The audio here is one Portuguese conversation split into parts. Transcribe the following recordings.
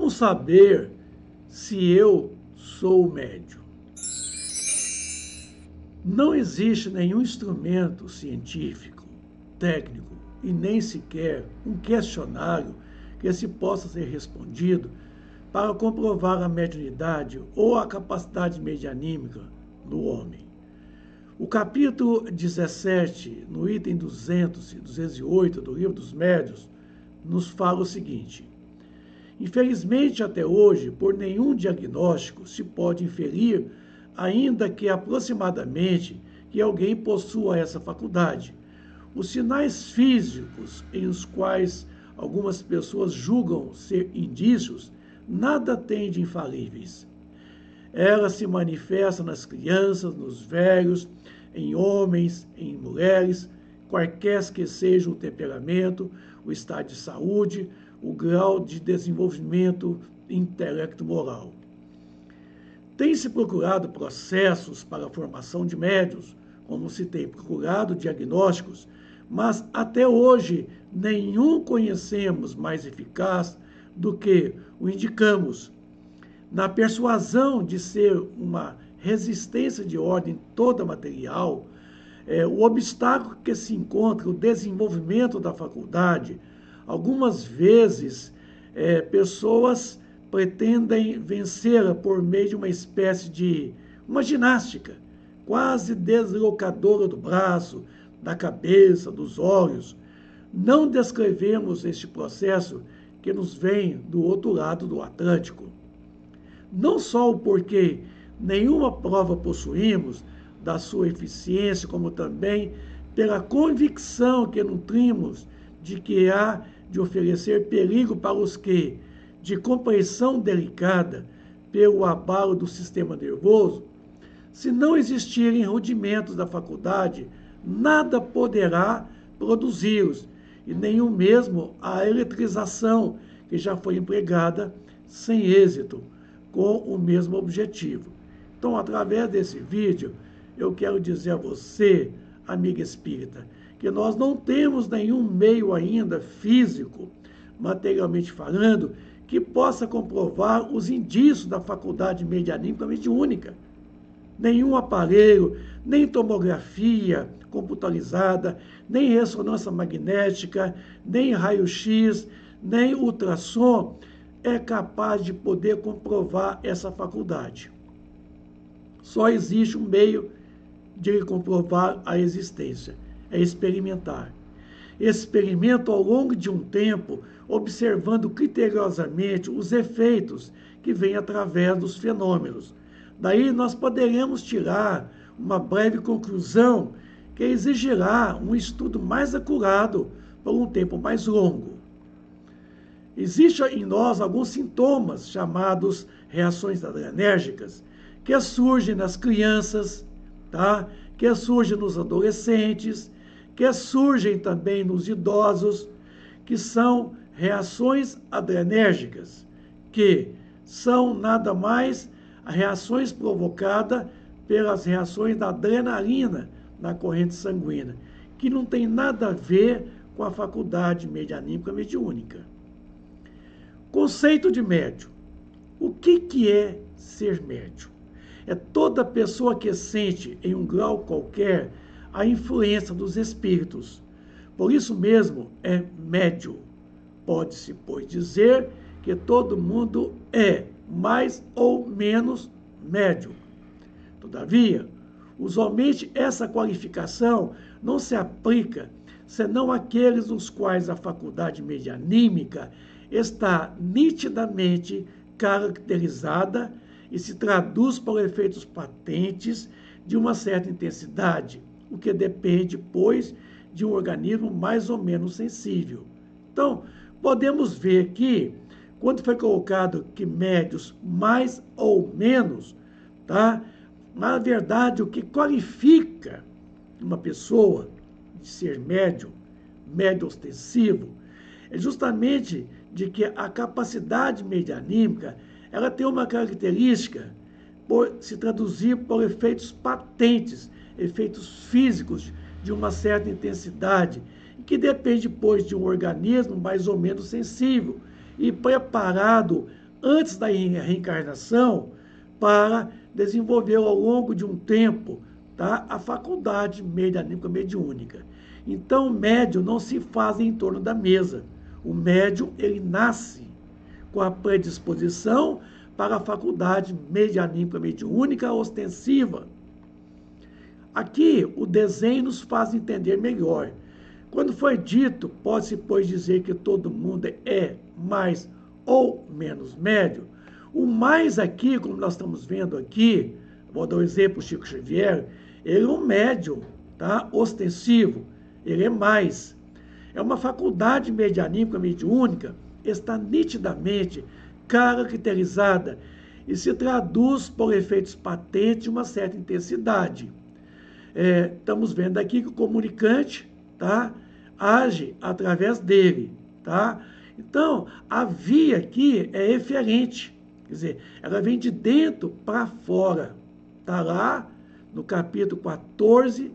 Como saber se eu sou médium? Não existe nenhum instrumento científico, técnico e nem sequer um questionário que se possa ser respondido para comprovar a mediunidade ou a capacidade medianímica do homem. O capítulo 17, no item 200 e 208 do Livro dos Médiuns, nos fala o seguinte: infelizmente, até hoje, por nenhum diagnóstico se pode inferir, ainda que aproximadamente, que alguém possua essa faculdade. Os sinais físicos em os quais algumas pessoas julgam ser indícios, nada têm de infalíveis. Ela se manifesta nas crianças, nos velhos, em homens, em mulheres, quaisquer que seja o temperamento, o estado de saúde, o grau de desenvolvimento intelecto-moral. Tem-se procurado processos para a formação de médiuns, como se tem procurado diagnósticos, mas até hoje nenhum conhecemos mais eficaz do que o indicamos. Na persuasão de ser uma resistência de ordem toda material, o obstáculo que se encontra, o desenvolvimento da faculdade, algumas vezes pessoas pretendem vencê-la por meio de uma espécie de uma ginástica, quase deslocadora do braço, da cabeça, dos olhos. Não descrevemos este processo que nos vem do outro lado do Atlântico. Não só o porquê nenhuma prova possuímos da sua eficiência, como também pela convicção que nutrimos de que há de oferecer perigo para os que, de compreensão delicada pelo abalo do sistema nervoso, se não existirem rudimentos da faculdade, nada poderá produzi-los, e nenhum mesmo a eletrização que já foi empregada sem êxito, com o mesmo objetivo. Então, através desse vídeo, eu quero dizer a você, amiga espírita, que nós não temos nenhum meio ainda físico, materialmente falando, que possa comprovar os indícios da faculdade medianímica mediúnica. Nenhum aparelho, nem tomografia computadorizada, nem ressonância magnética, nem raio-x, nem ultrassom é capaz de poder comprovar essa faculdade. Só existe um meio de comprovar a existência, é experimentar. Experimento ao longo de um tempo, observando criteriosamente os efeitos que vêm através dos fenômenos. Daí nós poderemos tirar uma breve conclusão que exigirá um estudo mais acurado por um tempo mais longo. Existem em nós alguns sintomas chamados reações adrenérgicas, que surgem nas crianças, tá? Que surgem nos adolescentes, que surgem também nos idosos, que são reações adrenérgicas, que são nada mais reações provocadas pelas reações da adrenalina na corrente sanguínea, que não tem nada a ver com a faculdade medianímica mediúnica. Conceito de médium. O que é ser médium? É toda pessoa que sente, em um grau qualquer, a influência dos espíritos. Por isso mesmo é médium. Pode-se, pois, dizer que todo mundo é mais ou menos médium. Todavia, usualmente essa qualificação não se aplica senão àqueles nos quais a faculdade medianímica está nitidamente caracterizada e se traduz por efeitos patentes de uma certa intensidade, o que depende, pois, de um organismo mais ou menos sensível. Então, podemos ver que, quando foi colocado que médios mais ou menos, tá? Na verdade, o que qualifica uma pessoa de ser médium ostensivo, é justamente de que a capacidade medianímica ela tem uma característica por se traduzir por efeitos patentes, efeitos físicos de uma certa intensidade, que depende, pois, de um organismo mais ou menos sensível e preparado antes da reencarnação para desenvolver ao longo de um tempo, tá, a faculdade medianímica mediúnica. Então, o médium não se faz em torno da mesa. O médium, ele nasce com a predisposição para a faculdade medianímica mediúnica ostensiva. Aqui, o desenho nos faz entender melhor. Quando foi dito, pode-se, pois, dizer que todo mundo é mais ou menos médio. O mais aqui, como nós estamos vendo aqui, vou dar um exemplo, Chico Xavier, ele é um médium, tá? Ostensivo, ele é mais. É uma faculdade medianímica mediúnica, está nitidamente caracterizada e se traduz por efeitos patentes de uma certa intensidade. Estamos vendo aqui que o comunicante, tá, age através dele, tá? Então, a via aqui é eferente, quer dizer, ela vem de dentro para fora. Está lá no capítulo 14,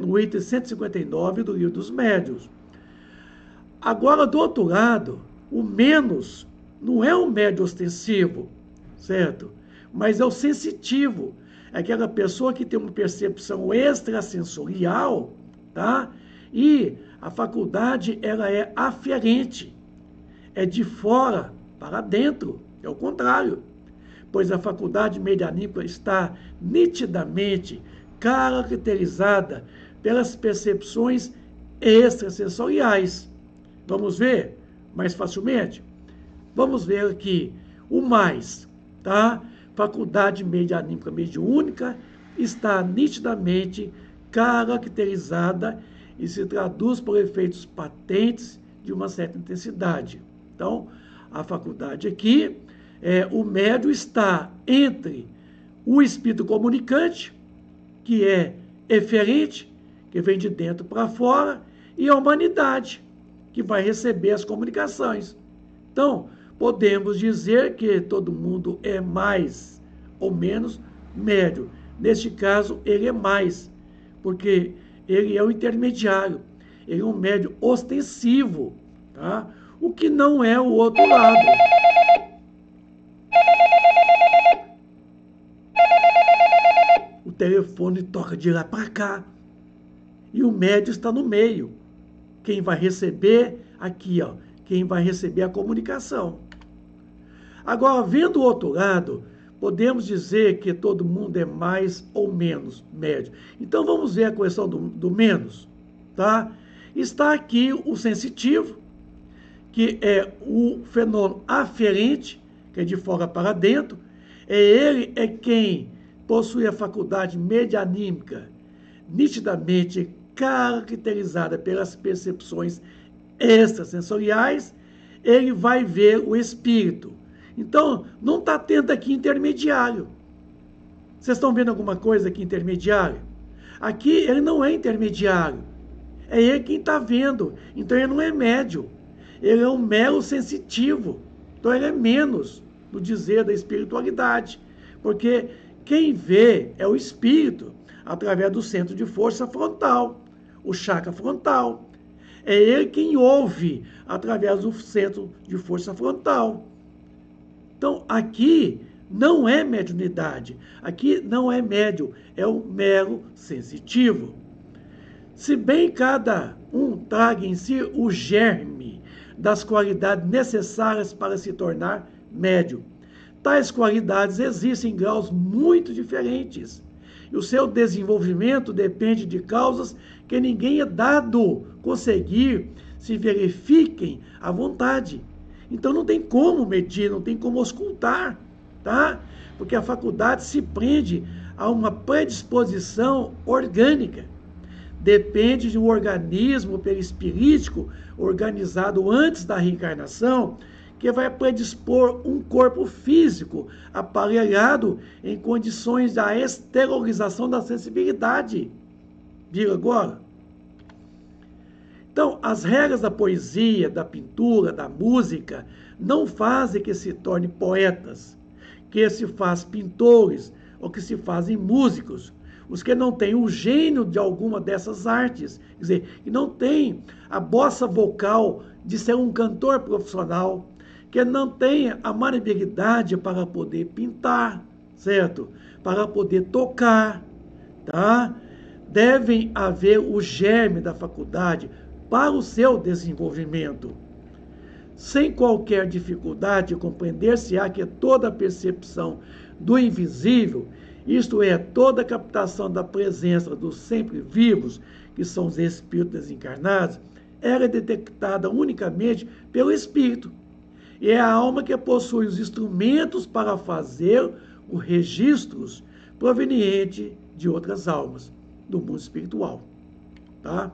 no item 159 do Livro dos Médiuns. Agora, do outro lado, o menos não é um médium ostensivo, certo? Mas é o sensitivo. É aquela pessoa que tem uma percepção extrasensorial, tá? E a faculdade, ela é aferente. É de fora para dentro. É o contrário. Pois a faculdade medianímica está nitidamente caracterizada pelas percepções extrasensoriais. Vamos ver mais facilmente? Vamos ver aqui o mais, tá? Faculdade medianímica mediúnica está nitidamente caracterizada e se traduz por efeitos patentes de uma certa intensidade. Então, a faculdade aqui, o médium está entre o espírito comunicante, que é eferente, que vem de dentro para fora, e a humanidade, que vai receber as comunicações. Então, podemos dizer que todo mundo é mais ou menos médio. Neste caso, ele é mais, porque ele é o intermediário, ele é um médium ostensivo, tá? O que não é o outro lado. O telefone toca de lá para cá e o médium está no meio. Quem vai receber aqui, ó, quem vai receber a comunicação. Agora, vendo o outro lado, podemos dizer que todo mundo é mais ou menos médio. Então, vamos ver a questão do menos, tá? Está aqui o sensitivo, que é o fenômeno aferente, que é de fora para dentro. Ele é quem possui a faculdade medianímica nitidamente caracterizada pelas percepções extrasensoriais. Ele vai ver o espírito. Então, não está tendo aqui intermediário. Vocês estão vendo alguma coisa aqui intermediário? Aqui ele não é intermediário. É ele quem está vendo. Então, ele não é médio. Ele é um mero sensitivo. Então, ele é menos no dizer da espiritualidade. Porque quem vê é o espírito, através do centro de força frontal, o chakra frontal. É ele quem ouve, através do centro de força frontal. Então, aqui não é mediunidade, aqui não é médium, é um mero sensitivo. Se bem cada um traga em si o germe das qualidades necessárias para se tornar médium, tais qualidades existem em graus muito diferentes. E o seu desenvolvimento depende de causas que ninguém é dado conseguir se verifiquem à vontade. Então não tem como medir, não tem como auscultar, tá? Porque a faculdade se prende a uma predisposição orgânica. Depende de um organismo perispirítico organizado antes da reencarnação, que vai predispor um corpo físico aparelhado em condições da exteriorização da sensibilidade. Viram agora? Então, as regras da poesia, da pintura, da música, não fazem que se tornem poetas, que se fazem pintores ou que se fazem músicos. Os que não têm o gênio de alguma dessas artes, quer dizer, que não têm a bossa vocal de ser um cantor profissional, que não tenha a maleabilidade para poder pintar, certo? Para poder tocar, tá? Devem haver o germe da faculdade para o seu desenvolvimento. Sem qualquer dificuldade, compreender-se-á que toda a percepção do invisível, isto é, toda a captação da presença dos sempre vivos, que são os espíritos desencarnados, era detectada unicamente pelo espírito. E é a alma que possui os instrumentos para fazer os registros provenientes de outras almas do mundo espiritual, tá?